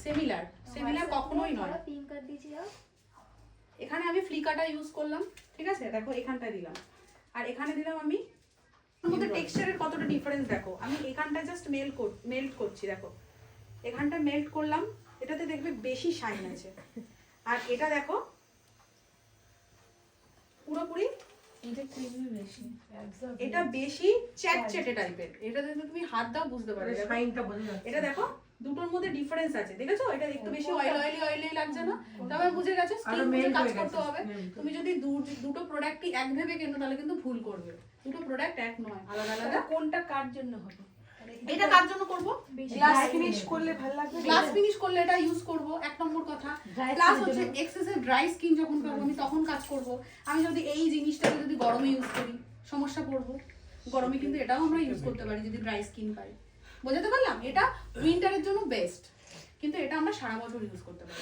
Similar কখনোই নয়। Pink কাট দিয়েছি যাও। এখানে আমি ফ্লিকাটা ইউজ করলাম, ঠিক আছে, দেখো এখানটায় দিলাম আর এখানে দিলাম আমি। এর মধ্যে টেক্সচারের কতটা ডিফারেন্স দেখো, আমি এখানটা জাস্ট মেল্ট করছি, দেখো এখানটা মেল্ট করলাম, এটাতে দেখবে বেশি শাইন আছে। আর এটা দেখো পুরোপুরি এটা ক্রিমি বেশি, এটা বেশি চ্যাটচ্যাটে টাইপের। এটাতে তুমি হাত দাও বুঝতে পারবে শাইনটা বোঝা যাচ্ছে। এটা দেখো দুটোর মধ্যে ডিফারেন্স আছে, দেখেছো? এটা একটু বেশি অয়েলি লাগছে না? তবে বুঝে গেছো স্কিন বুঝে কাজ করতে হবে। তুমি যদি দুটো প্রোডাক্টই এক ভেবে কেনো তাহলে কিন্তু ভুল করবে। দুটো প্রোডাক্ট এক নয়, আলাদা আলাদা। কোনটা কার জন্য হবে? এটা কার জন্য করব? গ্লাস ফিনিশ করলে ভালো লাগবে। গ্লাস ফিনিশ করলে এটা ইউজ করব, এক নম্বর কথা। প্লাস হচ্ছে এক্সেসিভ ড্রাই স্কিন যখন পাবো আমি তখন কাজ করব। আমি যদি এই জিনিসটাকে যদি গরমে ইউজ করি সমস্যা পড়বো। গরমে কিন্তু এটাও আমরা ইউজ করতে পারি যদি ড্রাই স্কিন পাই। বোঝাতে পারলাম? এটা উইন্টারের জন্য বেস্ট, কিন্তু এটা আমরা সারা বছর ইউজ করতে পারি।